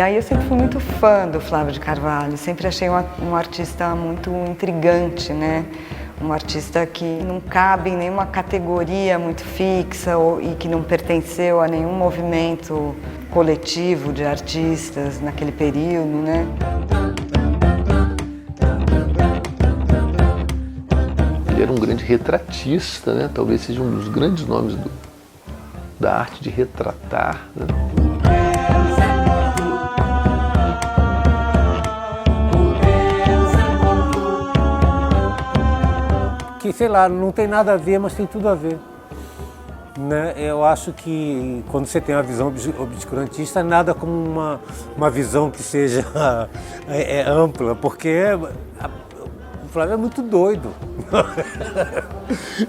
E aí eu sempre fui muito fã do Flávio de Carvalho, sempre achei um artista muito intrigante, né? Um artista que não cabe em nenhuma categoria muito fixa e que não pertenceu a nenhum movimento coletivo de artistas naquele período, né? Ele era um grande retratista, né? Talvez seja um dos grandes nomes da arte de retratar, né? Que, sei lá, não tem nada a ver, mas tem tudo a ver. Né? Eu acho que quando você tem uma visão obscurantista, nada como uma visão que seja ampla, porque o Flávio é muito doido.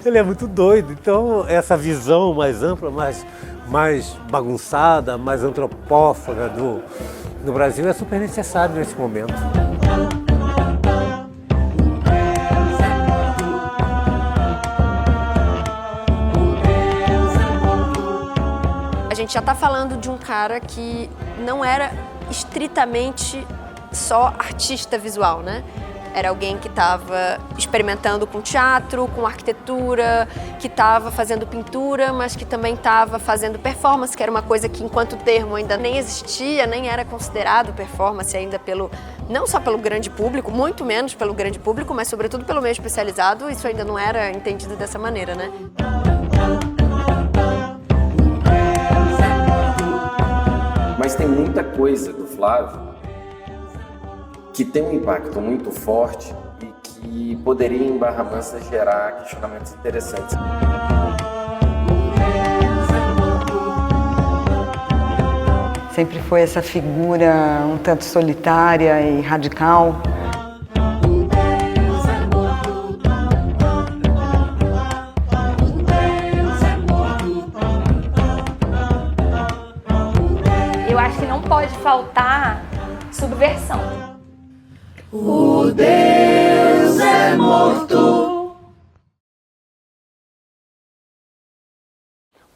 Ele é muito doido, então essa visão mais ampla, mais bagunçada, mais antropófaga do Brasil é super necessário nesse momento. A gente já está falando de um cara que não era estritamente só artista visual, né? Era alguém que estava experimentando com teatro, com arquitetura, que estava fazendo pintura, mas que também estava fazendo performance, que era uma coisa que, enquanto termo ainda nem existia, nem era considerado performance ainda não só pelo grande público, muito menos pelo grande público, mas sobretudo pelo meio especializado, isso ainda não era entendido dessa maneira, né? Mas tem muita coisa do Flávio que tem um impacto muito forte e que poderia em Barra Mansa gerar questionamentos interessantes. Sempre foi essa figura um tanto solitária e radical. Eu acho que não pode faltar subversão. O Deus é morto.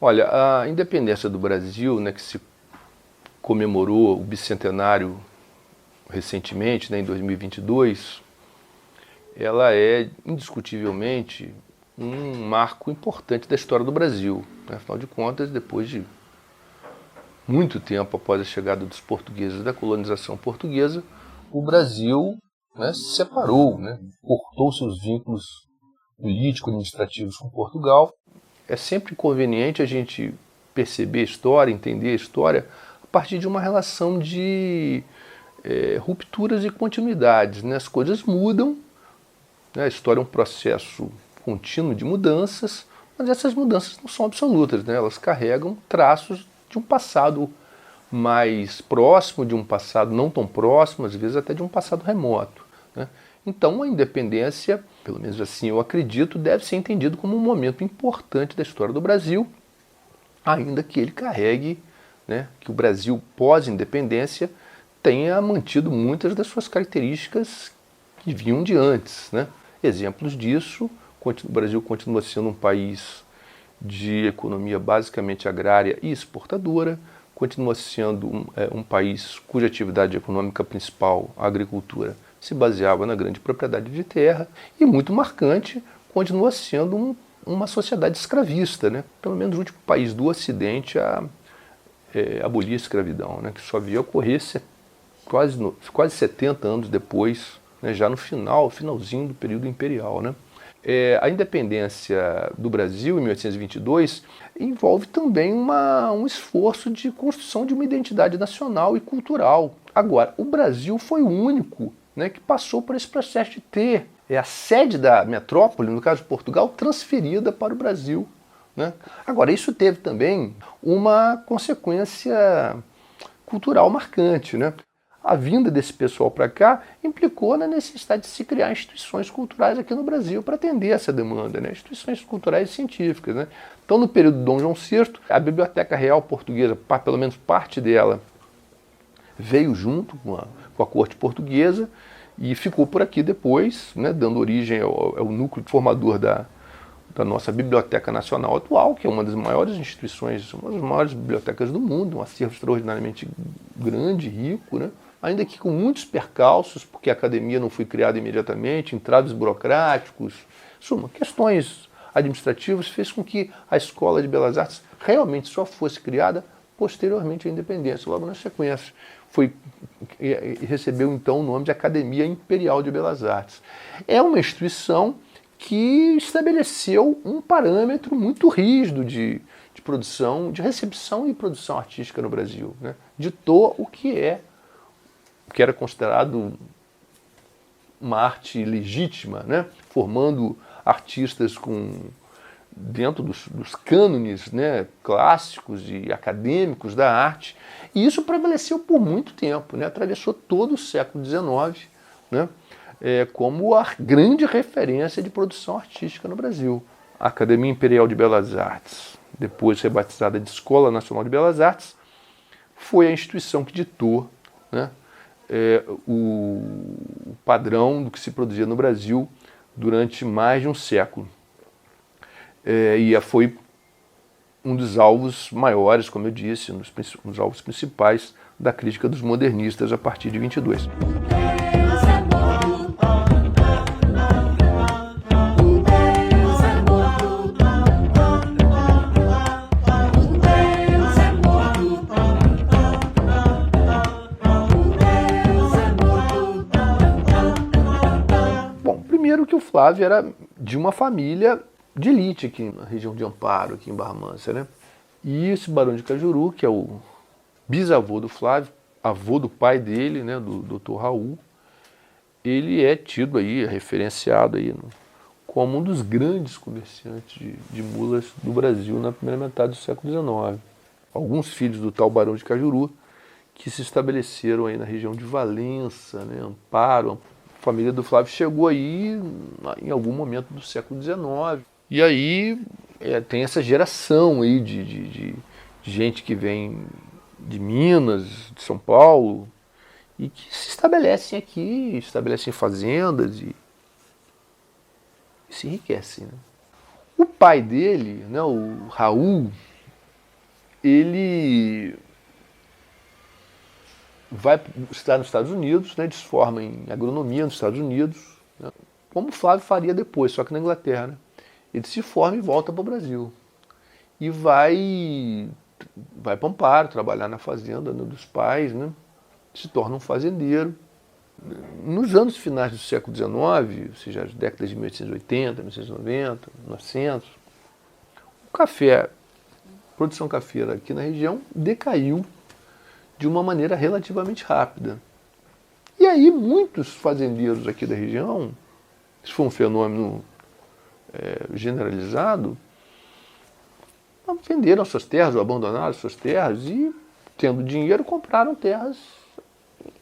Olha, a independência do Brasil, né, que se comemorou o bicentenário recentemente, né, em 2022, ela é indiscutivelmente um marco importante da história do Brasil, né? Afinal de contas, depois de muito tempo após a chegada dos portugueses da colonização portuguesa, o Brasil, né, se separou, né, cortou seus vínculos político-administrativos com Portugal. É sempre conveniente a gente perceber a história, entender a história, a partir de uma relação de rupturas e continuidades, né? As coisas mudam, né? A história é um processo contínuo de mudanças, mas essas mudanças não são absolutas, né? Elas carregam traços de um passado mais próximo, de um passado não tão próximo, às vezes até de um passado remoto, né? Então a independência, pelo menos assim eu acredito, deve ser entendido como um momento importante da história do Brasil, ainda que ele carregue, né, que o Brasil pós-independência tenha mantido muitas das suas características que vinham de antes, né? Exemplos disso, o Brasil continua sendo um país de economia basicamente agrária e exportadora, continua sendo um país cuja atividade econômica principal, a agricultura, se baseava na grande propriedade de terra, e muito marcante, continua sendo uma sociedade escravista, né? Pelo menos o último país do Ocidente a abolir a escravidão, né? Que só via ocorrer quase 70 anos depois, né? Já no finalzinho do período imperial, né? A independência do Brasil, em 1822, envolve também um esforço de construção de uma identidade nacional e cultural. Agora, o Brasil foi o único, né, que passou por esse processo de ter a sede da metrópole, no caso de Portugal, transferida para o Brasil, né? Agora, isso teve também uma consequência cultural marcante, né? A vinda desse pessoal para cá implicou na necessidade de se criar instituições culturais aqui no Brasil para atender essa demanda, né? Instituições culturais e científicas, né? Então, no período de Dom João VI, a Biblioteca Real Portuguesa, pelo menos parte dela, veio junto com a corte portuguesa e ficou por aqui depois, né, dando origem ao núcleo formador da nossa Biblioteca Nacional atual, que é uma das maiores instituições, uma das maiores bibliotecas do mundo, um acervo extraordinariamente grande, rico, né? Ainda que com muitos percalços, porque a academia não foi criada imediatamente, entraves burocráticos, em suma, questões administrativas, fez com que a Escola de Belas Artes realmente só fosse criada posteriormente à independência, logo na sequência. Recebeu então o nome de Academia Imperial de Belas Artes. É uma instituição que estabeleceu um parâmetro muito rígido de produção, de recepção e produção artística no Brasil, né? Ditou o que era considerado uma arte legítima, né? Formando artistas dentro dos cânones, né, clássicos e acadêmicos da arte, e isso prevaleceu por muito tempo, né, atravessou todo o século XIX, né, como a grande referência de produção artística no Brasil. A Academia Imperial de Belas Artes, depois rebatizada de Escola Nacional de Belas Artes, foi a instituição que ditou, né, o padrão do que se produzia no Brasil durante mais de um século. E foi um dos alvos maiores, como eu disse, um dos alvos principais da crítica dos modernistas a partir de 22. Bom, primeiro que o Flávio era de uma família de elite aqui na região de Amparo, aqui em Barra Mansa, né? E esse Barão de Cajuru, que é o bisavô do Flávio, avô do pai dele, né, do Dr. Raul, ele é tido aí, referenciado aí como um dos grandes comerciantes de mulas do Brasil na primeira metade do século XIX. Alguns filhos do tal Barão de Cajuru que se estabeleceram aí na região de Valença, né, Amparo. A família do Flávio chegou aí em algum momento do século XIX. E aí tem essa geração aí de gente que vem de Minas, de São Paulo, e que se estabelecem aqui, estabelecem fazendas e se enriquecem, né? O pai dele, né, o Raul, ele vai estudar nos Estados Unidos, né, ele se forma em agronomia nos Estados Unidos, né, como o Flávio faria depois, só que na Inglaterra, né? Ele se forma e volta para o Brasil. E vai para Amparo, trabalhar na fazenda, né, dos pais, né? Se torna um fazendeiro. Nos anos finais do século XIX, ou seja, as décadas de 1880, 1890, 1900, o café, a produção cafeira aqui na região decaiu de uma maneira relativamente rápida. E aí muitos fazendeiros aqui da região, isso foi um fenômeno generalizado, venderam suas terras ou abandonaram suas terras e, tendo dinheiro, compraram terras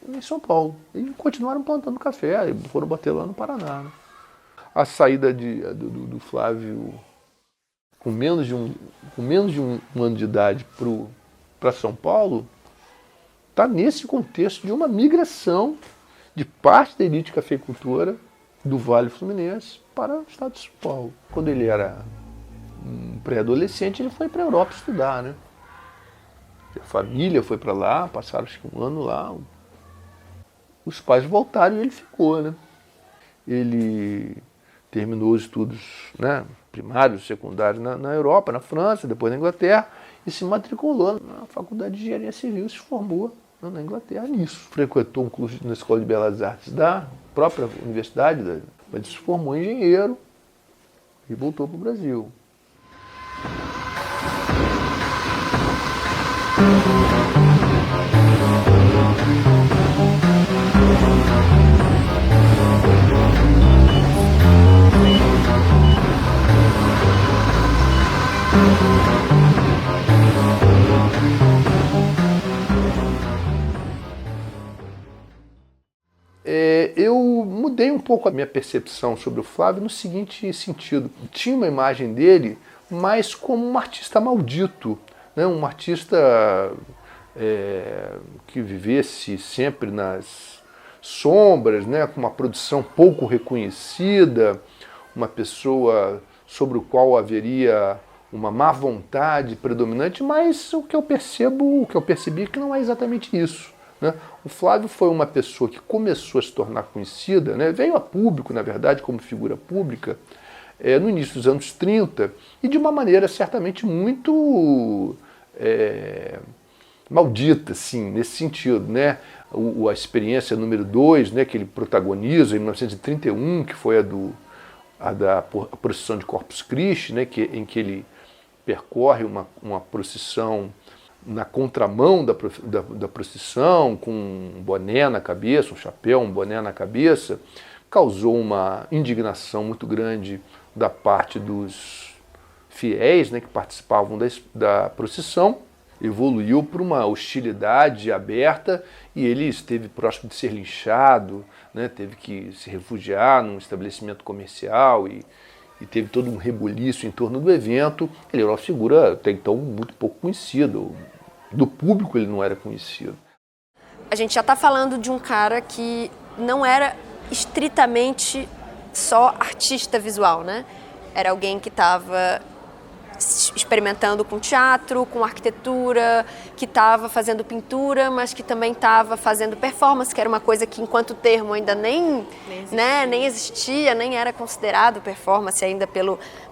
em São Paulo e continuaram plantando café e foram bater lá no Paraná, né? A saída do Flávio com menos de um ano de idade para São Paulo está nesse contexto de uma migração de parte da elite cafeicultora do Vale Fluminense para o estado de São Paulo. Quando ele era um pré-adolescente, ele foi para a Europa estudar, né? A família foi para lá, passaram acho que um ano lá. Os pais voltaram e ele ficou, né? Ele terminou os estudos, né, primários, secundários na Europa, na França, depois na Inglaterra, e se matriculou na Faculdade de Engenharia Civil e se formou na Inglaterra nisso. Frequentou um curso na Escola de Belas Artes da própria universidade, mas se formou engenheiro e voltou para o Brasil. Eu mudei um pouco a minha percepção sobre o Flávio no seguinte sentido. Tinha uma imagem dele mais como um artista maldito, né? Um artista que vivesse sempre nas sombras, né? Com uma produção pouco reconhecida, uma pessoa sobre o qual haveria uma má vontade predominante, mas o que eu percebi é que não é exatamente isso, né? O Flávio foi uma pessoa que começou a se tornar conhecida, né? Veio a público, na verdade, como figura pública, no início dos anos 30, e de uma maneira certamente muito maldita, assim, nesse sentido, né? A experiência número 2, né, que ele protagoniza em 1931, que foi a da procissão de Corpus Christi, né, em que ele percorre uma procissão na contramão da procissão, com um boné na cabeça, um chapéu, um boné na cabeça, causou uma indignação muito grande da parte dos fiéis, né, que participavam da procissão, evoluiu para uma hostilidade aberta e ele esteve próximo de ser linchado, né, teve que se refugiar num estabelecimento comercial e teve todo um rebuliço em torno do evento. Ele era uma figura até então muito pouco conhecida, do público ele não era conhecido. A gente já está falando de um cara que não era estritamente só artista visual, né? Era alguém que estava experimentando com teatro, com arquitetura, que estava fazendo pintura, mas que também estava fazendo performance, que era uma coisa que enquanto termo ainda nem existia, nem era considerado performance ainda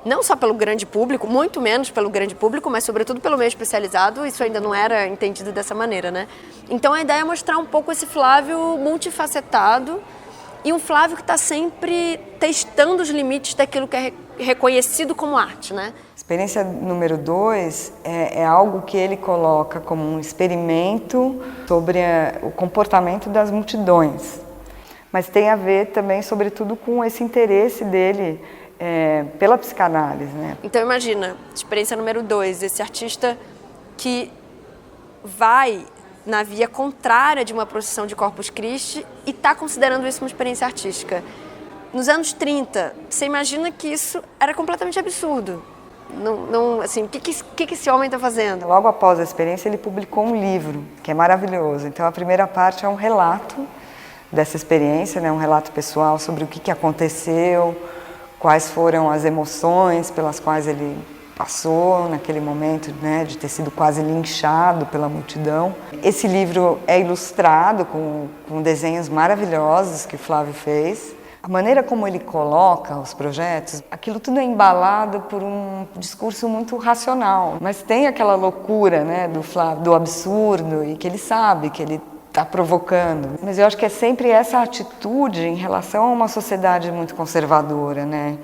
não só pelo grande público, muito menos pelo grande público, mas sobretudo pelo meio especializado, isso ainda não era entendido dessa maneira, né? Então a ideia é mostrar um pouco esse Flávio multifacetado e um Flávio que está sempre testando os limites daquilo que é reconhecido como arte, né? Experiência número 2 é algo que ele coloca como um experimento sobre o comportamento das multidões, mas tem a ver também, sobretudo, com esse interesse dele pela psicanálise, né? Então imagina, experiência número 2, esse artista que vai na via contrária de uma procissão de Corpus Christi e está considerando isso uma experiência artística. Nos anos 30, você imagina que isso era completamente absurdo. Assim, o que esse homem está fazendo? Logo após a experiência, ele publicou um livro, que é maravilhoso. Então, a primeira parte é um relato dessa experiência, né? Um relato pessoal sobre o que aconteceu, quais foram as emoções pelas quais ele passou naquele momento, né, de ter sido quase linchado pela multidão. Esse livro é ilustrado com desenhos maravilhosos que o Flávio fez. A maneira como ele coloca os projetos, aquilo tudo é embalado por um discurso muito racional, mas tem aquela loucura, né, do Flávio, do absurdo, e que ele sabe que ele está provocando. Mas eu acho que é sempre essa atitude em relação a uma sociedade muito conservadora, né,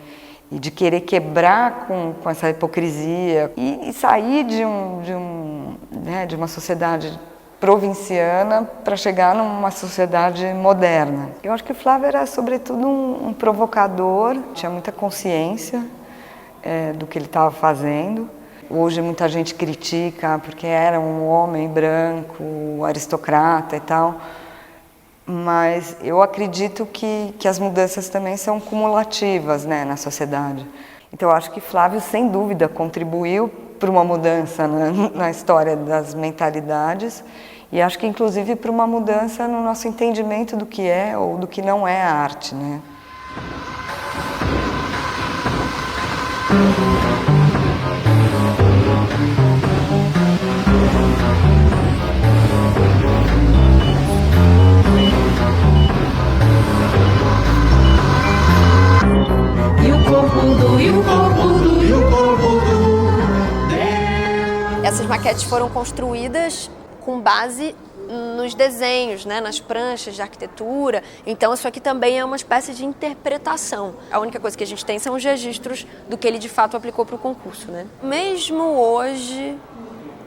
e de querer quebrar com essa hipocrisia e sair de uma sociedade provinciana para chegar numa sociedade moderna. Eu acho que o Flávio era, sobretudo, um provocador, tinha muita consciência do que ele estava fazendo. Hoje muita gente critica porque era um homem branco, aristocrata e tal, mas eu acredito que as mudanças também são cumulativas, né, na sociedade. Então eu acho que Flávio, sem dúvida, contribuiu para uma mudança na história das mentalidades e acho que inclusive para uma mudança no nosso entendimento do que é ou do que não é a arte, né? Essas maquetes foram construídas com base nos desenhos, né, nas pranchas de arquitetura. Então isso aqui também é uma espécie de interpretação. A única coisa que a gente tem são os registros do que ele de fato aplicou para o concurso, né? Mesmo hoje,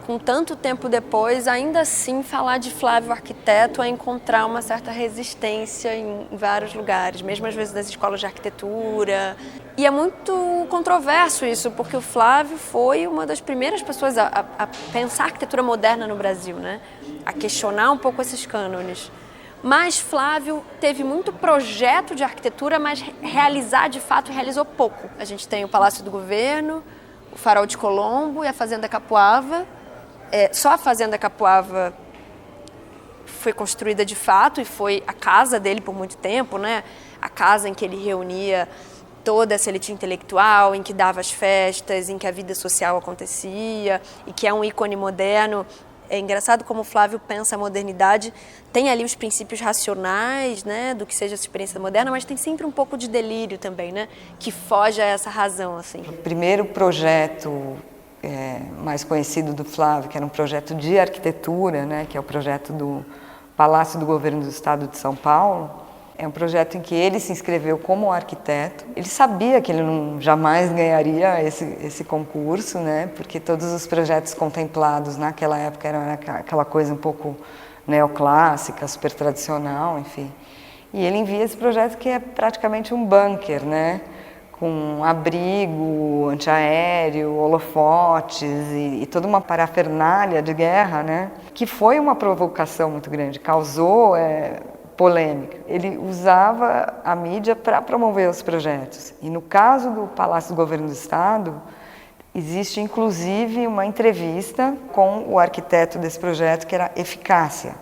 com tanto tempo depois, ainda assim falar de Flávio arquiteto é encontrar uma certa resistência em vários lugares, mesmo às vezes das escolas de arquitetura. E é muito controverso isso, porque o Flávio foi uma das primeiras pessoas a pensar arquitetura moderna no Brasil, né? A questionar um pouco esses cânones. Mas Flávio teve muito projeto de arquitetura, mas realizar de fato realizou pouco. A gente tem o Palácio do Governo, o Farol de Colombo e a Fazenda Capuava. Só a Fazenda Capuava foi construída de fato e foi a casa dele por muito tempo, né? A casa em que ele reunia toda essa elite intelectual, em que dava as festas, em que a vida social acontecia e que é um ícone moderno. É engraçado como o Flávio pensa a modernidade, tem ali os princípios racionais, né, do que seja essa experiência moderna, mas tem sempre um pouco de delírio também, né, que foge a essa razão, assim. O primeiro projeto mais conhecido do Flávio, que era um projeto de arquitetura, né, que é o projeto do Palácio do Governo do Estado de São Paulo, é um projeto em que ele se inscreveu como arquiteto. Ele sabia que ele jamais ganharia esse concurso, né? Porque todos os projetos contemplados naquela época eram aquela coisa um pouco neoclássica, super tradicional, enfim. E ele envia esse projeto que é praticamente um bunker, né? Com abrigo, antiaéreo, holofotes e toda uma parafernália de guerra, né? Que foi uma provocação muito grande, causou polêmica. Ele usava a mídia para promover os projetos. E no caso do Palácio do Governo do Estado, existe inclusive uma entrevista com o arquiteto desse projeto, que era Eficácia.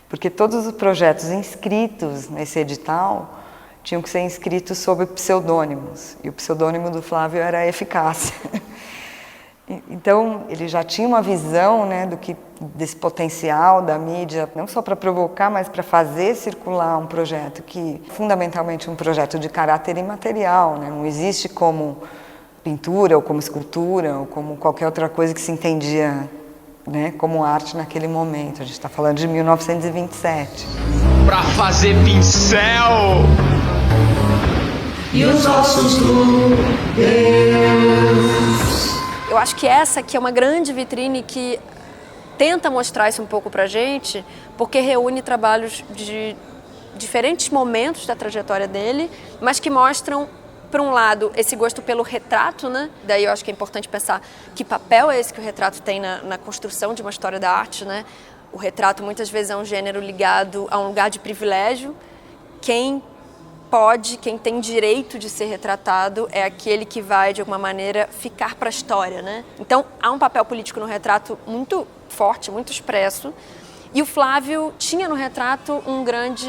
Porque todos os projetos inscritos nesse edital tinham que ser inscritos sob pseudônimos. E o pseudônimo do Flávio era Eficácia. Então, ele já tinha uma visão, né, desse potencial da mídia, não só para provocar, mas para fazer circular um projeto que, fundamentalmente, um projeto de caráter imaterial, né, não existe como pintura, ou como escultura, ou como qualquer outra coisa que se entendia, né, como arte naquele momento. A gente está falando de 1927. Para fazer pincel! E os ossos do Deus. Eu acho que essa aqui é uma grande vitrine que tenta mostrar isso um pouco pra gente, porque reúne trabalhos de diferentes momentos da trajetória dele, mas que mostram, por um lado, esse gosto pelo retrato, né? Daí eu acho que é importante pensar que papel é esse que o retrato tem na construção de uma história da arte, né? O retrato muitas vezes é um gênero ligado a um lugar de privilégio. Quem tem direito de ser retratado é aquele que vai, de alguma maneira, ficar para a história, né? Então, há um papel político no retrato muito forte, muito expresso, e o Flávio tinha no retrato um grande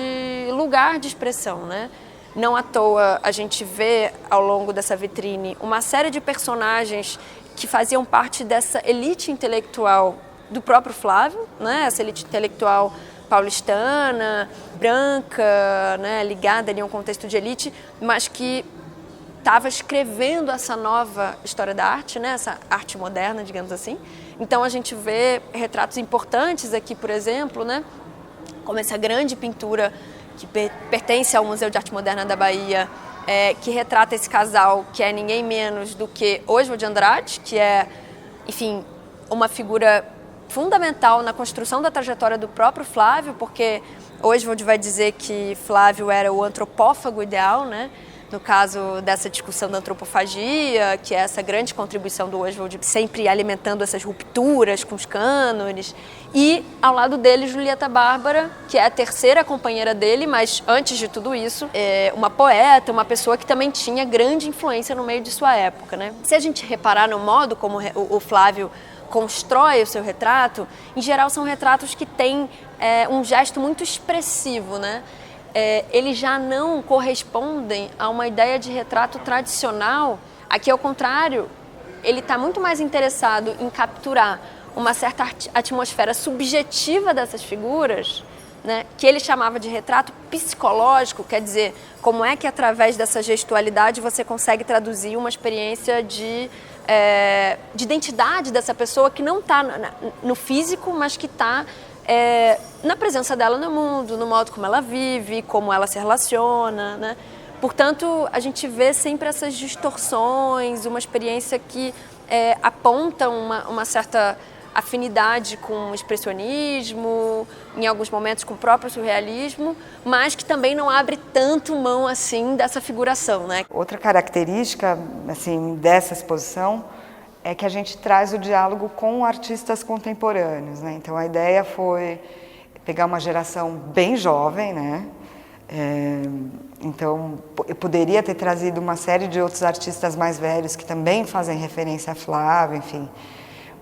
lugar de expressão, né? Não à toa a gente vê, ao longo dessa vitrine, uma série de personagens que faziam parte dessa elite intelectual do próprio Flávio, né? Essa elite intelectual paulistana, branca, né, ligada ali a um contexto de elite, mas que estava escrevendo essa nova história da arte, né, essa arte moderna, digamos assim. Então a gente vê retratos importantes aqui, por exemplo, né, como essa grande pintura que pertence ao Museu de Arte Moderna da Bahia, que retrata esse casal, que é ninguém menos do que Oswald de Andrade, que é, enfim, uma figura fundamental na construção da trajetória do próprio Flávio, porque Oswald vai dizer que Flávio era o antropófago ideal, né? No caso dessa discussão da antropofagia, que é essa grande contribuição do Oswald, sempre alimentando essas rupturas com os cânones. E, ao lado dele, Julieta Bárbara, que é a terceira companheira dele, mas, antes de tudo isso, é uma poeta, uma pessoa que também tinha grande influência no meio de sua época, né? Se a gente reparar no modo como o Flávio constrói o seu retrato, em geral são retratos que têm um gesto muito expressivo, né? Eles já não correspondem a uma ideia de retrato tradicional. Aqui, ao contrário, ele está muito mais interessado em capturar uma certa atmosfera subjetiva dessas figuras, né, que ele chamava de retrato psicológico, quer dizer, como é que através dessa gestualidade você consegue traduzir uma experiência de identidade dessa pessoa que não está no físico, mas que está na presença dela no mundo, no modo como ela vive, como ela se relaciona, né? Portanto, a gente vê sempre essas distorções, uma experiência que aponta uma certa afinidade com o expressionismo, em alguns momentos com o próprio surrealismo, mas que também não abre tanto mão assim dessa figuração, né? Outra característica assim dessa exposição é que a gente traz o diálogo com artistas contemporâneos, né? Então a ideia foi pegar uma geração bem jovem, né? Então eu poderia ter trazido uma série de outros artistas mais velhos que também fazem referência a Flávio, enfim.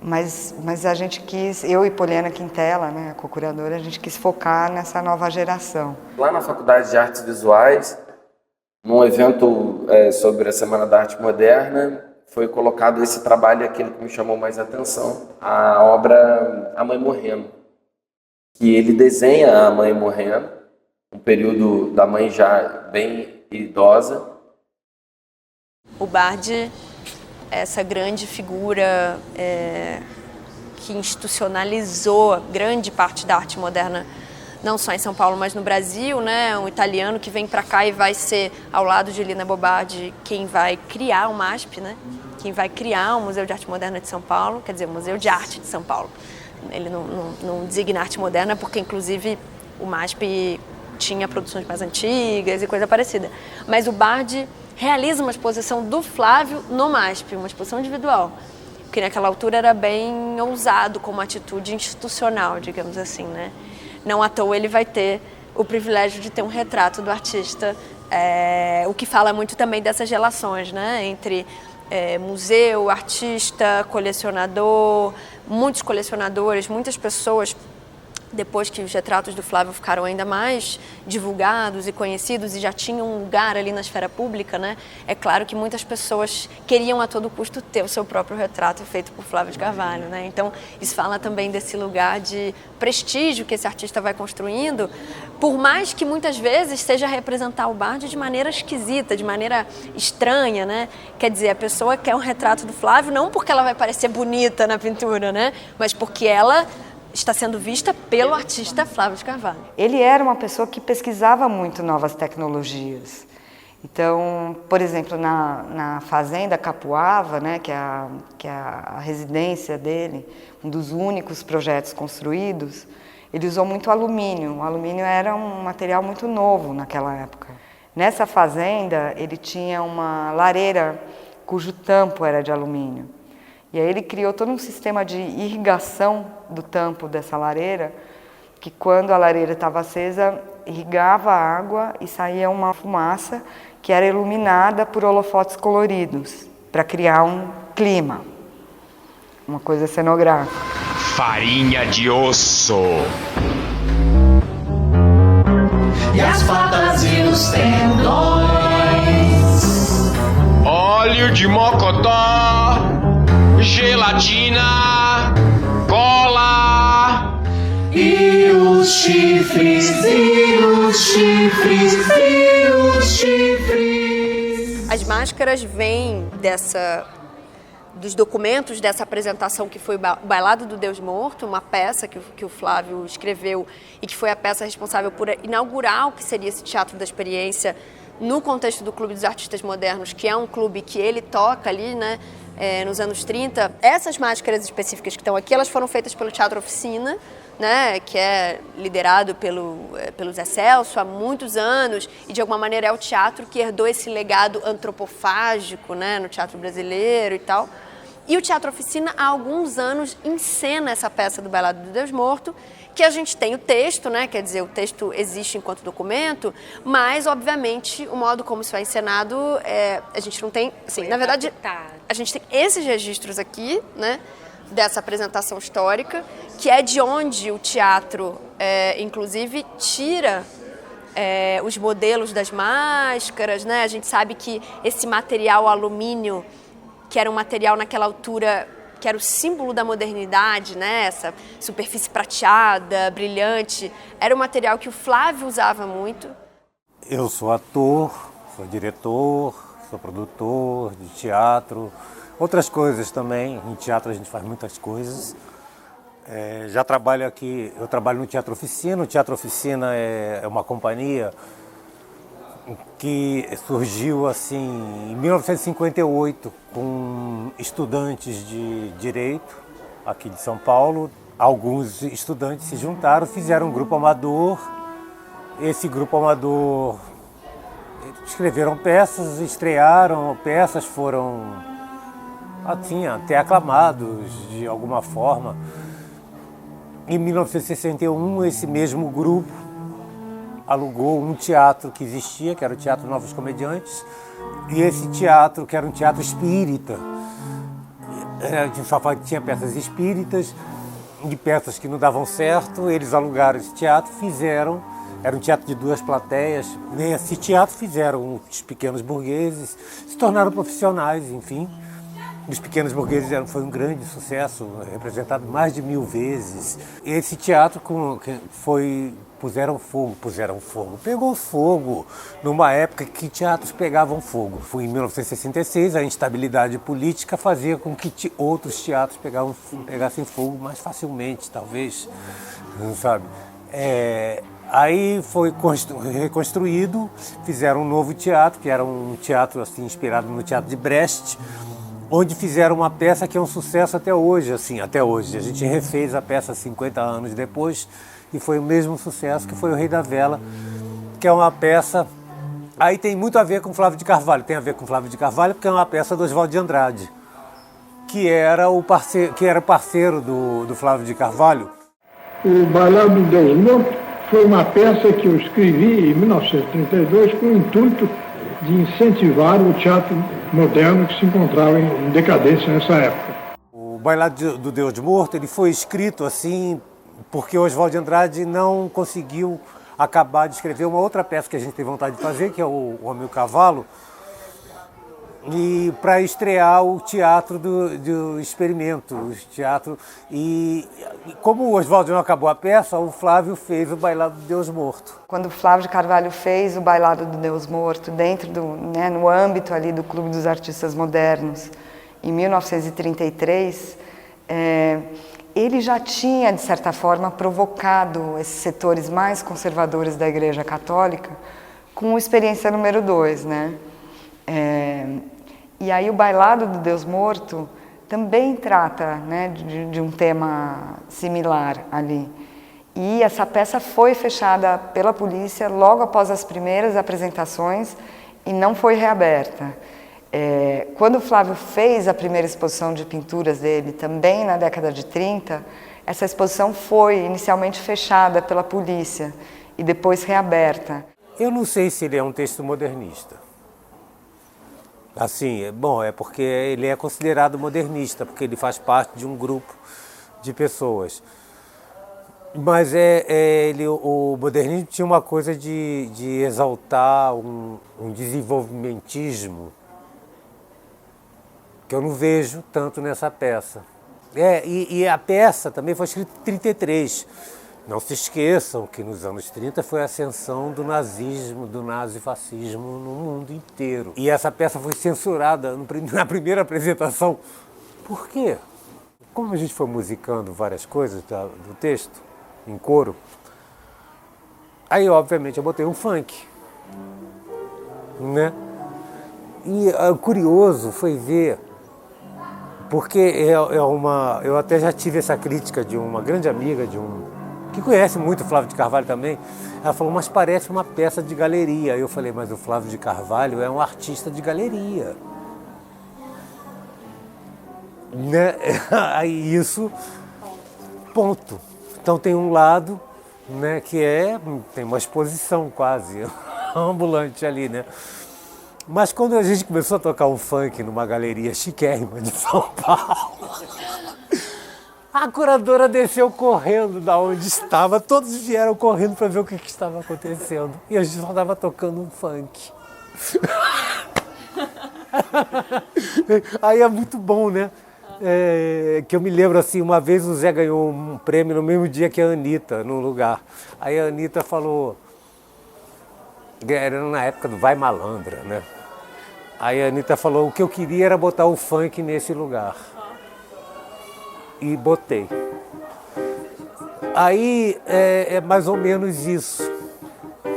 Mas a gente quis, eu e Poliana Quintela, né, a co-curadora, a gente quis focar nessa nova geração. Lá na Faculdade de Artes Visuais, Num evento sobre a Semana da Arte Moderna, foi colocado esse trabalho, aquele que me chamou mais atenção, a obra A Mãe Morrendo. Que ele desenha a mãe morrendo, um período da mãe já bem idosa. O Bardi é essa grande figura que institucionalizou grande parte da arte moderna, não só em São Paulo, mas no Brasil, né? Um italiano que vem para cá e vai ser, ao lado de Lina Bobardi, quem vai criar o MASP, né? Quem vai criar o Museu de Arte Moderna de São Paulo, quer dizer, o Museu de Arte de São Paulo. Ele não designa arte moderna porque, inclusive, o MASP tinha produções mais antigas e coisa parecida. Mas o Bardi realiza uma exposição do Flávio no MASP, uma exposição individual, que naquela altura era bem ousado como atitude institucional, digamos assim, né? Não à toa ele vai ter o privilégio de ter um retrato do artista, o que fala muito também dessas relações, né? Entre museu, artista, colecionador, muitos colecionadores, muitas pessoas, depois que os retratos do Flávio ficaram ainda mais divulgados e conhecidos e já tinham um lugar ali na esfera pública, né? É claro que muitas pessoas queriam a todo custo ter o seu próprio retrato feito por Flávio de Carvalho, né? Então, isso fala também desse lugar de prestígio que esse artista vai construindo, por mais que muitas vezes seja representar o Bardi de maneira esquisita, de maneira estranha, né? Quer dizer, a pessoa quer um retrato do Flávio não porque ela vai parecer bonita na pintura, né? Mas porque ela está sendo vista pelo artista Flávio de Carvalho. Ele era uma pessoa que pesquisava muito novas tecnologias. Então, por exemplo, na Fazenda Capuava, né, que é a residência dele, um dos únicos projetos construídos, ele usou muito alumínio. O alumínio era um material muito novo naquela época. Nessa fazenda, ele tinha uma lareira cujo tampo era de alumínio. E aí ele criou todo um sistema de irrigação do tampo dessa lareira, que quando a lareira estava acesa, irrigava a água e saía uma fumaça que era iluminada por holofotes coloridos, para criar um clima, uma coisa cenográfica. Farinha de osso. E as fadas e os tendões. Óleo de mocotó. Gelatina, cola e os chifres, e os chifres, e os chifres. As máscaras vêm dos documentos dessa apresentação que foi o Bailado do Deus Morto, uma peça que o Flávio escreveu e que foi a peça responsável por inaugurar o que seria esse Teatro da Experiência no contexto do Clube dos Artistas Modernos, que é um clube que ele toca ali, né? Nos anos 30, essas máscaras específicas que estão aqui, elas foram feitas pelo Teatro Oficina, né, que é liderado pelo Zé Celso há muitos anos, e de alguma maneira é o teatro que herdou esse legado antropofágico, né, no teatro brasileiro e tal. E o Teatro Oficina, há alguns anos, encena essa peça do Bailado do Deus Morto, que a gente tem o texto, né? Quer dizer, o texto existe enquanto documento, mas, obviamente, o modo como isso é encenado, a gente não tem... Assim, na verdade, a gente tem esses registros aqui, né? Dessa apresentação histórica, que é de onde o teatro, inclusive, tira os modelos das máscaras, né? A gente sabe que esse material alumínio, que era um material naquela altura que era o símbolo da modernidade, né? Essa superfície prateada, brilhante, era um material que o Flávio usava muito. Eu sou ator, sou diretor, sou produtor de teatro, outras coisas também. Em teatro a gente faz muitas coisas. Já trabalho aqui, eu trabalho no Teatro Oficina. O Teatro Oficina é uma companhia que surgiu assim em 1958 com estudantes de direito aqui de São Paulo. Alguns estudantes se juntaram, fizeram um grupo amador. Esse grupo amador escreveram peças, estrearam peças, foram assim até aclamados de alguma forma. Em 1961 esse mesmo grupo alugou um teatro que existia, que era o Teatro Novos Comediantes, e esse teatro, que era um teatro espírita, a gente só tinha peças espíritas, de peças que não davam certo, eles alugaram esse teatro, fizeram, Era um teatro de 2 plateias. Nesse teatro fizeram os pequenos burgueses, se tornaram profissionais, enfim. Os Pequenos Burgueses foi um grande sucesso, representado mais de 1000 vezes. Esse teatro puseram fogo, pegou fogo numa época que teatros pegavam fogo. Foi em 1966, a instabilidade política fazia com que outros teatros pegassem fogo mais facilmente, talvez, sabe? Aí foi reconstruído, fizeram um novo teatro, que era um teatro assim, inspirado no Teatro de Brecht, onde fizeram uma peça que é um sucesso até hoje, assim, até hoje. A gente refez a peça 50 anos depois e foi o mesmo sucesso que foi O Rei da Vela, que é uma peça... Aí tem muito a ver com Flávio de Carvalho, porque é uma peça do Oswald de Andrade, que era parceiro do Flávio de Carvalho. O Bailado do Deus Morto foi uma peça que eu escrevi em 1932 com o intuito de incentivar o teatro moderno que se encontrava em decadência nessa época. O Bailado do Deus Morto ele foi escrito assim porque o Oswald de Andrade não conseguiu acabar de escrever uma outra peça que a gente tem vontade de fazer, que é o Homem e o Cavalo, e para estrear o teatro do experimento, e como o Oswald não acabou a peça, o Flávio fez o Bailado do Deus Morto. Quando o Flávio de Carvalho fez o Bailado do Deus Morto, no âmbito ali do Clube dos Artistas Modernos, em 1933, ele já tinha, de certa forma, provocado esses setores mais conservadores da Igreja Católica com a experiência número 2, né? E aí o Bailado do Deus Morto também trata, né, de um tema similar ali. E essa peça foi fechada pela polícia logo após as primeiras apresentações e não foi reaberta. Quando o Flávio fez a primeira exposição de pinturas dele, também na década de 30, essa exposição foi inicialmente fechada pela polícia e depois reaberta. Eu não sei se ele é um texto modernista. Assim, é porque ele é considerado modernista, porque ele faz parte de um grupo de pessoas. Mas o modernismo tinha uma coisa de exaltar um desenvolvimentismo que eu não vejo tanto nessa peça. E a peça também foi escrita em 33. Não se esqueçam que nos anos 30 foi a ascensão do nazismo, do nazifascismo no mundo inteiro. E essa peça foi censurada na primeira apresentação. Por quê? Como a gente foi musicando várias coisas do texto, em coro, aí obviamente eu botei um funk, né? E o curioso foi ver, porque eu até já tive essa crítica de uma grande amiga, que conhece muito o Flávio de Carvalho também. Ela falou, mas parece uma peça de galeria. Eu falei, mas o Flávio de Carvalho é um artista de galeria. Né? Aí isso, ponto. Então tem um lado, né, que tem uma exposição quase ambulante ali, né? Mas quando a gente começou a tocar um funk numa galeria chiquérrima de São Paulo, a curadora desceu correndo da onde estava, todos vieram correndo para ver o que estava acontecendo. E a gente só estava tocando um funk. Aí é muito bom, né? Que eu me lembro assim, uma vez o Zé ganhou um prêmio no mesmo dia que a Anitta, num lugar. Aí a Anitta falou, era na época do Vai Malandra, né? Aí a Anitta falou, o que eu queria era botar o funk nesse lugar. E botei. Aí é mais ou menos isso,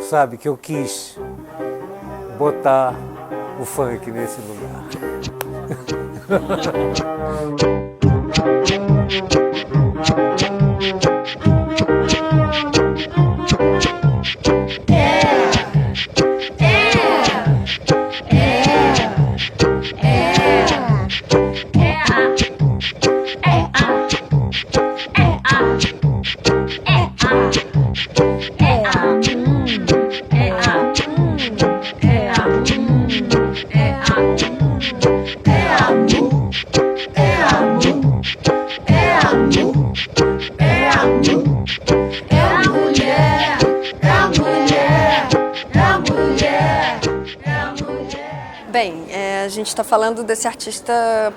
sabe, que eu quis botar o funk nesse lugar. É amor. gente está falando desse artista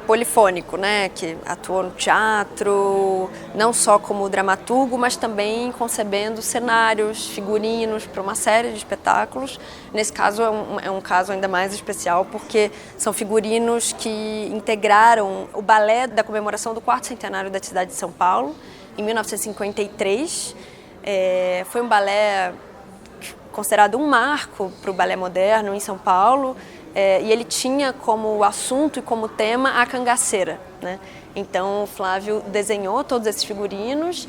polifônico, né, que atuou no teatro, não só como dramaturgo, mas também concebendo cenários, figurinos para uma série de espetáculos. Nesse caso é um caso ainda mais especial porque são figurinos que integraram o balé da comemoração do 4º centenário da cidade de São Paulo, em 1953. Foi um balé considerado um marco para o balé moderno em São Paulo, e ele tinha como assunto e como tema a cangaceira, né? Então o Flávio desenhou todos esses figurinos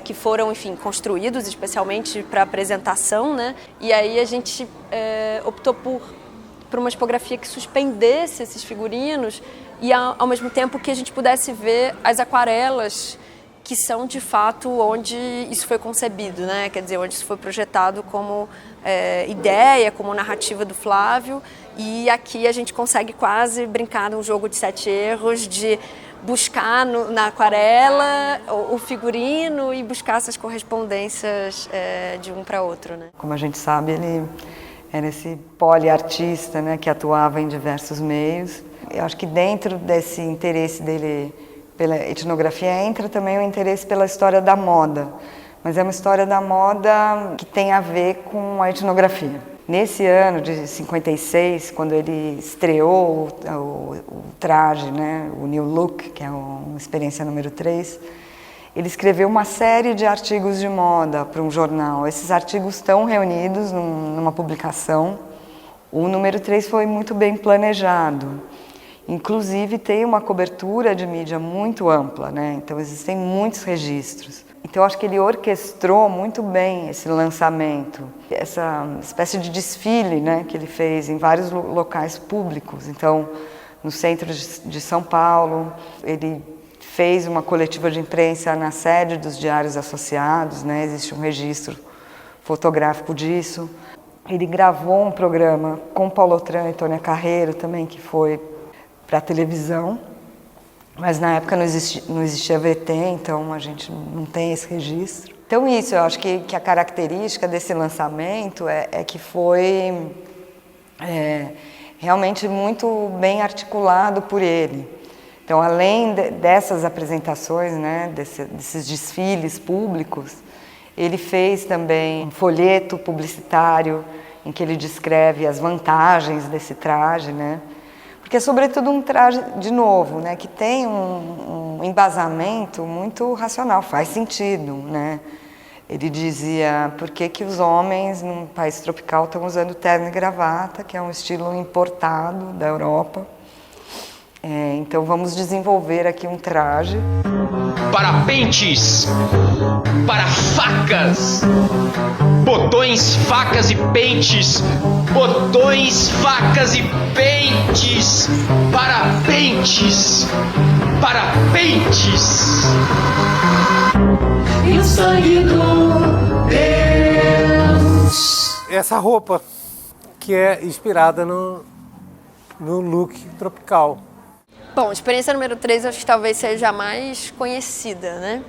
que foram, enfim, construídos especialmente para apresentação, né? E aí a gente optou por uma tipografia que suspendesse esses figurinos e ao mesmo tempo que a gente pudesse ver as aquarelas que são de fato onde isso foi concebido, né? Quer dizer, onde isso foi projetado como ideia, como narrativa do Flávio. E aqui a gente consegue quase brincar num jogo de 7 erros, de buscar na aquarela o figurino e buscar essas correspondências de um para outro, né? Como a gente sabe, ele era esse poliartista, né, que atuava em diversos meios. Eu acho que dentro desse interesse dele pela etnografia entra também o interesse pela história da moda, mas é uma história da moda que tem a ver com a etnografia. Nesse ano de 56, quando ele estreou o traje, né, o New Look, que é uma experiência número 3, ele escreveu uma série de artigos de moda para um jornal. Esses artigos estão reunidos numa publicação. O número 3 foi muito bem planejado. Inclusive tem uma cobertura de mídia muito ampla, né? Então existem muitos registros. Então eu acho que ele orquestrou muito bem esse lançamento, essa espécie de desfile, né, que ele fez em vários locais públicos. Então no centro de São Paulo, ele fez uma coletiva de imprensa na sede dos Diários Associados, né? Existe um registro fotográfico disso. Ele gravou um programa com Paulo Otran e Tônia Carreiro também, que foi para a televisão, mas na época não existia VT, então a gente não tem esse registro. Então isso, eu acho que a característica desse lançamento é que foi realmente muito bem articulado por ele. Então, além dessas apresentações, né, desses desfiles públicos, ele fez também um folheto publicitário em que ele descreve as vantagens desse traje, né? Porque é sobretudo um traje, de novo, né, que tem um embasamento muito racional, faz sentido, né? Ele dizia, por que os homens num país tropical estão usando terno e gravata, que é um estilo importado da Europa. Então vamos desenvolver aqui um traje. Para pentes, para facas, botões, facas e pentes, botões, facas e pentes, para pentes, para pentes. E o sangue do Deus. Essa roupa que é inspirada no look tropical. Bom, experiência número 3 acho que talvez seja a mais conhecida, né?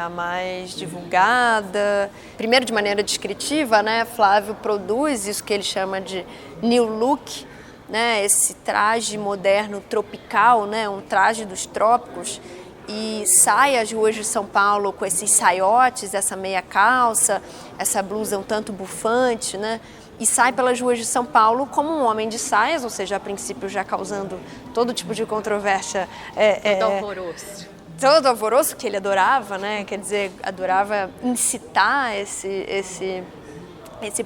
A mais divulgada. Primeiro, de maneira descritiva, né? Flávio produz isso que ele chama de New Look, né? Esse traje moderno tropical, né? Um traje dos trópicos, e sai às ruas de São Paulo com esses saiotes, essa meia calça, essa blusa um tanto bufante, né? E sai pelas ruas de São Paulo como um homem de saias, ou seja, a princípio já causando todo tipo de controvérsia. Todo alvoroço. Todo alvoroço que ele adorava, né? Quer dizer, adorava incitar esse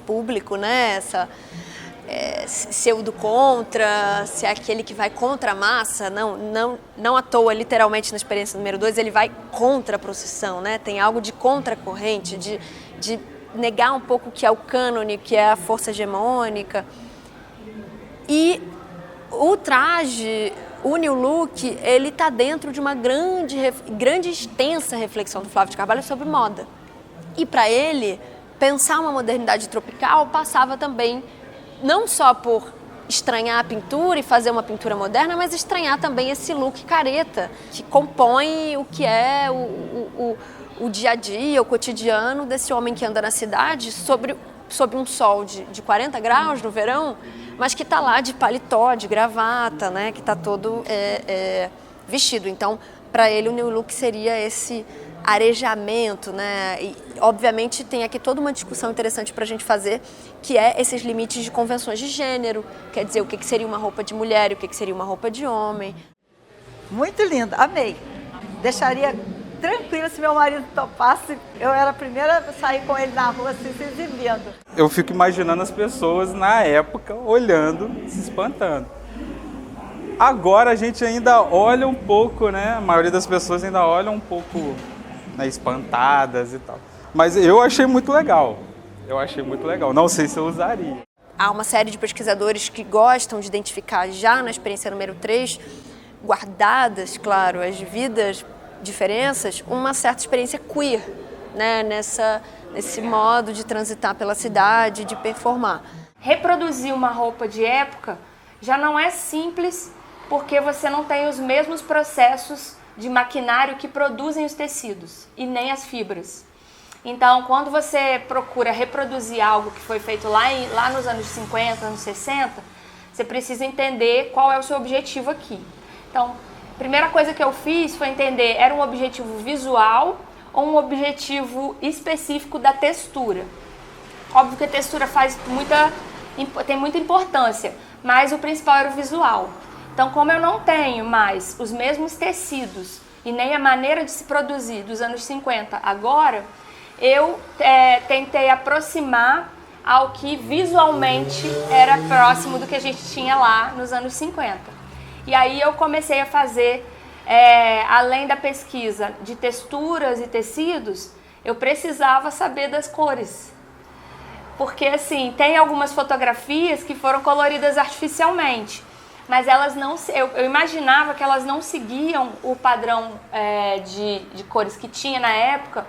público, né? Ser o do contra, ser aquele que vai contra a massa. Não à toa, literalmente na experiência número 2, ele vai contra a procissão, né? Tem algo de contracorrente, de negar um pouco o que é o cânone, que é a força hegemônica. E o traje, o New Look, ele está dentro de uma grande e extensa reflexão do Flávio de Carvalho sobre moda. E para ele, pensar uma modernidade tropical passava também não só por estranhar a pintura e fazer uma pintura moderna, mas estranhar também esse look careta, que compõe o que é o dia a dia, o cotidiano desse homem que anda na cidade, sobre sob um sol de 40 graus no verão, mas que está lá de paletó, de gravata, né? Que está todo vestido. Então, para ele, o new look seria esse arejamento, né? E, obviamente, tem aqui toda uma discussão interessante para a gente fazer, que é esses limites de convenções de gênero, quer dizer, o que seria uma roupa de mulher e o que seria uma roupa de homem. Muito linda, amei. Deixaria tranquila se meu marido topasse. Eu era a primeira a sair com ele na rua, assim, se exibindo. Eu fico imaginando as pessoas na época olhando, se espantando. Agora a gente ainda olha um pouco, né? A maioria das pessoas ainda olha um pouco, né, espantadas e tal. Mas eu achei muito legal. Não sei se eu usaria. Há uma série de pesquisadores que gostam de identificar já na experiência número 3, guardadas, claro, as devidas diferenças, uma certa experiência queer, né? Nesse modo de transitar pela cidade, de performar. Reproduzir uma roupa de época já não é simples, porque você não tem os mesmos processos de maquinário que produzem os tecidos e nem as fibras. Então, quando você procura reproduzir algo que foi feito lá nos anos 50, anos 60, você precisa entender qual é o seu objetivo aqui. Então, a primeira coisa que eu fiz foi entender, era um objetivo visual ou um objetivo específico da textura. Óbvio que a textura tem muita importância, mas o principal era o visual. Então, como eu não tenho mais os mesmos tecidos e nem a maneira de se produzir dos anos 50 agora, eu tentei aproximar ao que visualmente era próximo do que a gente tinha lá nos anos 50. E aí eu comecei a fazer, além da pesquisa de texturas e tecidos, eu precisava saber das cores. Porque, assim, tem algumas fotografias que foram coloridas artificialmente, mas elas não, eu imaginava que elas não seguiam o padrão de cores que tinha na época,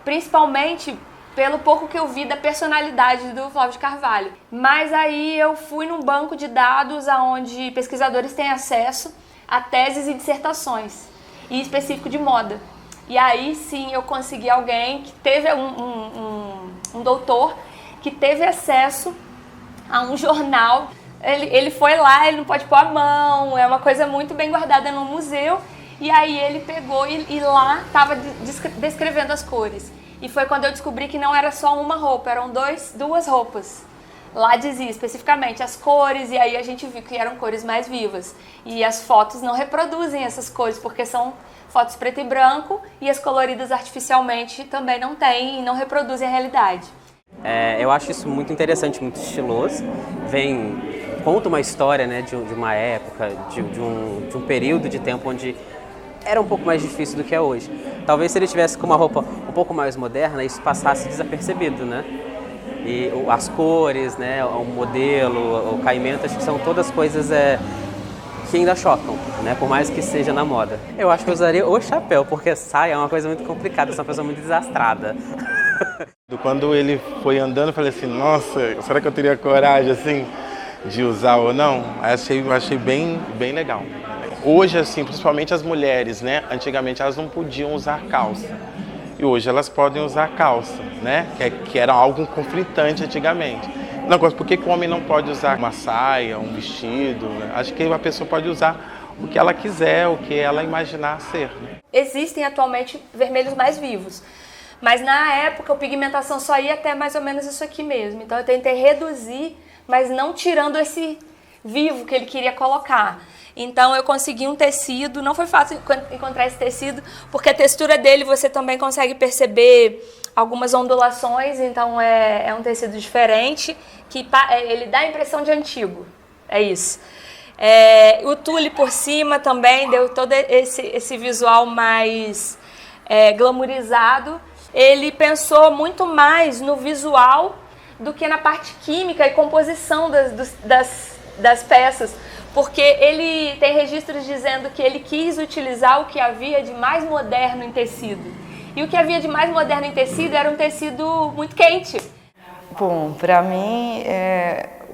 principalmente pelo pouco que eu vi da personalidade do Flávio de Carvalho. Mas aí eu fui num banco de dados onde pesquisadores têm acesso a teses e dissertações, em específico de moda. E aí sim eu consegui alguém que teve um doutor que teve acesso a um jornal. Ele foi lá, ele não pode pôr a mão, é uma coisa muito bem guardada no museu. E aí ele pegou e lá estava descrevendo as cores. E foi quando eu descobri que não era só uma roupa, eram duas roupas. Lá dizia especificamente as cores, e aí a gente viu que eram cores mais vivas. E as fotos não reproduzem essas cores, porque são fotos preto e branco, e as coloridas artificialmente também não têm e não reproduzem a realidade. Eu acho isso muito interessante, muito estiloso. Conta uma história, né, de uma época, de um período de tempo onde era um pouco mais difícil do que é hoje. Talvez se ele tivesse com uma roupa um pouco mais moderna, isso passasse desapercebido, né? E as cores, né, o modelo, o caimento, acho que são todas coisas que ainda chocam, né? Por mais que seja na moda. Eu acho que eu usaria o chapéu, porque saia é uma coisa muito complicada, eu sou uma pessoa muito desastrada. Quando ele foi andando, eu falei assim, nossa, será que eu teria coragem, assim, de usar ou não? Achei bem legal. Hoje, assim, principalmente as mulheres, né? Antigamente elas não podiam usar calça. E hoje elas podem usar calça, né? Que era algo conflitante antigamente. Não, por que o homem não pode usar uma saia, um vestido? Né? Acho que a pessoa pode usar o que ela quiser, o que ela imaginar ser. Né? Existem atualmente vermelhos mais vivos. Mas na época a pigmentação só ia até mais ou menos isso aqui mesmo. Então eu tentei reduzir, mas não tirando esse vivo que ele queria colocar. Então eu consegui um tecido, não foi fácil encontrar esse tecido, porque a textura dele você também consegue perceber algumas ondulações, então é um tecido diferente, que ele dá a impressão de antigo, é isso. O tule por cima também deu todo esse visual mais glamourizado. Ele pensou muito mais no visual do que na parte química e composição das peças, porque ele tem registros dizendo que ele quis utilizar o que havia de mais moderno em tecido. E o que havia de mais moderno em tecido era um tecido muito quente. Bom, para mim,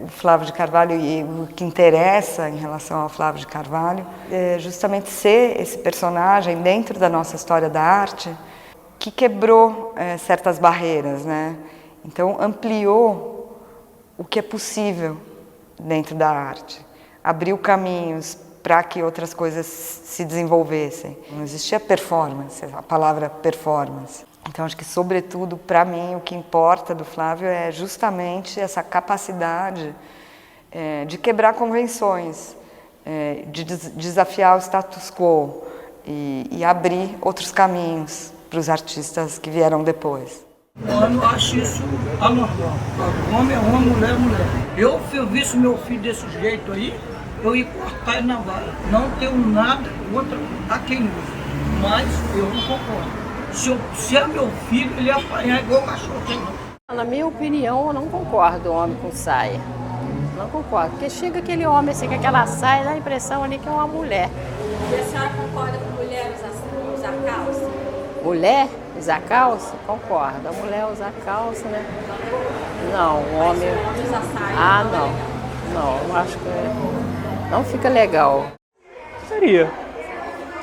o Flávio de Carvalho, e o que interessa em relação ao Flávio de Carvalho, é justamente ser esse personagem dentro da nossa história da arte que quebrou certas barreiras, né? Então ampliou o que é possível dentro da arte, abriu caminhos para que outras coisas se desenvolvessem. Não existia performance, a palavra performance. Então acho que, sobretudo, para mim, o que importa do Flávio é justamente essa capacidade de quebrar convenções, de desafiar o status quo e abrir outros caminhos para os artistas que vieram depois. Eu acho isso anormal. Homem é homem, mulher é mulher. Eu visse meu filho desse jeito aí, eu ia cortar ele na vara. Não tenho nada contra a quem usa, mas eu não concordo. Se é meu filho, ele ia apanhar igual cachorro. Na minha opinião, eu não concordo homem com saia. Não concordo, porque chega aquele homem assim com aquela saia, dá a impressão ali que é uma mulher. E a senhora concorda com mulher usar calça? Mulher usar calça? Concordo. A mulher usar calça, né? Não, o homem... usar saia? Ah, não. Não, eu acho que não fica legal. Seria.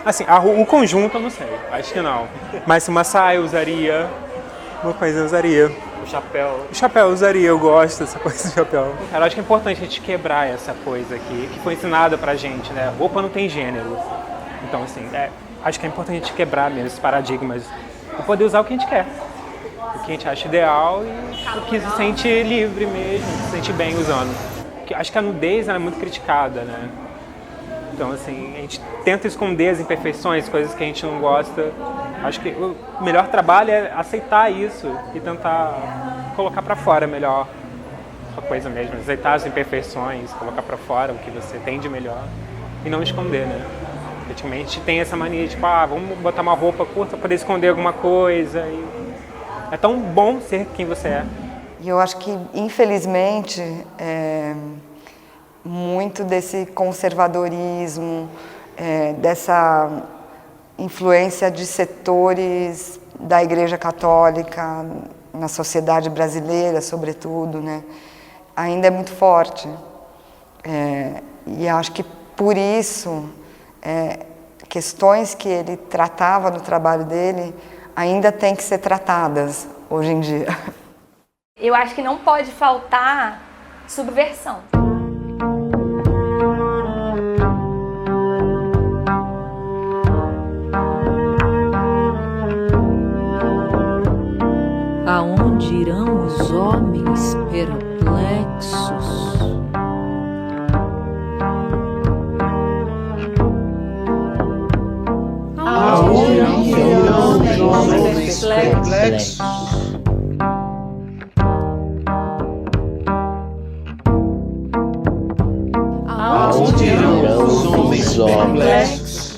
Assim, o conjunto eu não sei, acho que não. Mas se uma saia eu usaria, uma coisa eu usaria. O chapéu. O chapéu eu usaria, eu gosto dessa coisa do chapéu. Cara, eu acho que é importante a gente quebrar essa coisa aqui, que foi ensinada pra gente, né? Roupa não tem gênero. Então, assim, acho que é importante a gente quebrar mesmo esses paradigmas e poder usar o que a gente quer. O que a gente acha ideal e o que se sente livre mesmo, se sente bem usando. Porque acho que a nudez ela é muito criticada, né? Então, assim, a gente tenta esconder as imperfeições, coisas que a gente não gosta. Acho que o melhor trabalho é aceitar isso e tentar colocar pra fora melhor a coisa mesmo. Aceitar as imperfeições, colocar pra fora o que você tem de melhor e não esconder, né? Praticamente a gente tem essa mania de, tipo, vamos botar uma roupa curta pra poder esconder alguma coisa. E é tão bom ser quem você é. E eu acho que, infelizmente, muito desse conservadorismo, dessa influência de setores da Igreja Católica na sociedade brasileira, sobretudo, né, ainda é muito forte. E acho que, por isso, questões que ele tratava no trabalho dele ainda têm que ser tratadas hoje em dia. Eu acho que não pode faltar subversão. Aonde irão os homens perplexos? Aonde irão os homens perplexos? Aonde irão os homens perplexos?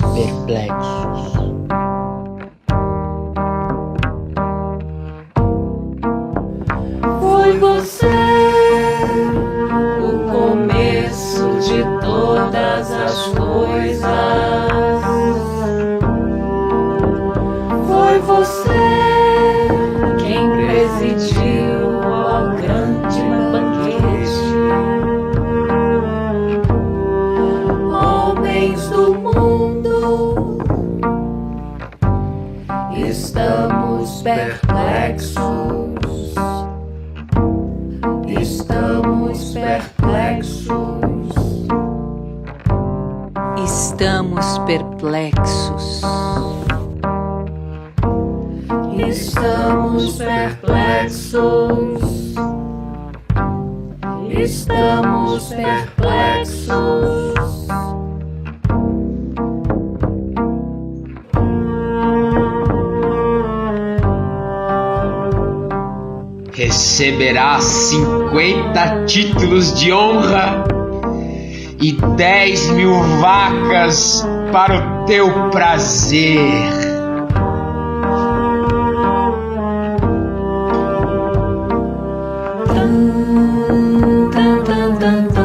Foi você o começo de todas as coisas. Foi você quem presidiu ao grande banquete. Homens do mundo, estamos perplexos. Estamos perplexos. Estamos perplexos. Estamos perplexos. Estamos perplexos. Receberá 50 títulos de honra e 10.000 vacas para o teu prazer. Dun, dun, dun, dun.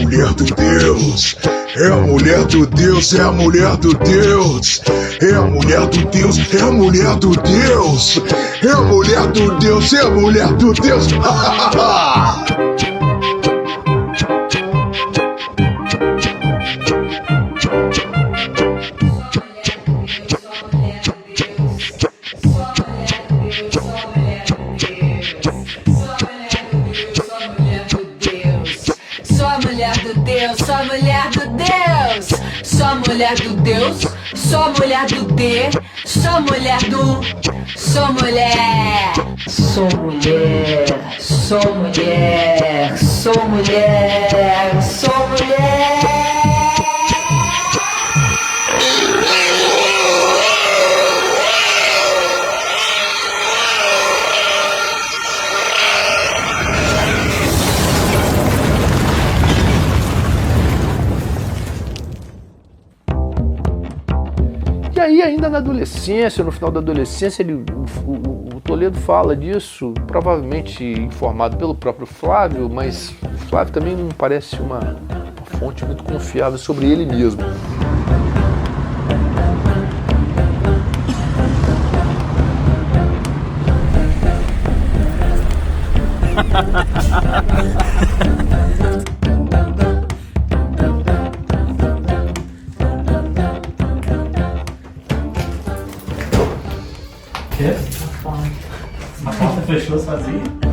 mulher do Deus. É a mulher do Deus, é a mulher do Deus. É a mulher do Deus, é a mulher do Deus. É a mulher do Deus, é a mulher do Deus. Sou mulher do Deus, sou mulher do Deus, sou mulher do D, sou mulher do, sou mulher, sou mulher, sou mulher, sou mulher, sou mulher. E aí, ainda na adolescência, no final da adolescência, o Toledo fala disso, provavelmente informado pelo próprio Flávio, mas o Flávio também não parece uma fonte muito confiável sobre ele mesmo. A porta fechou sozinha?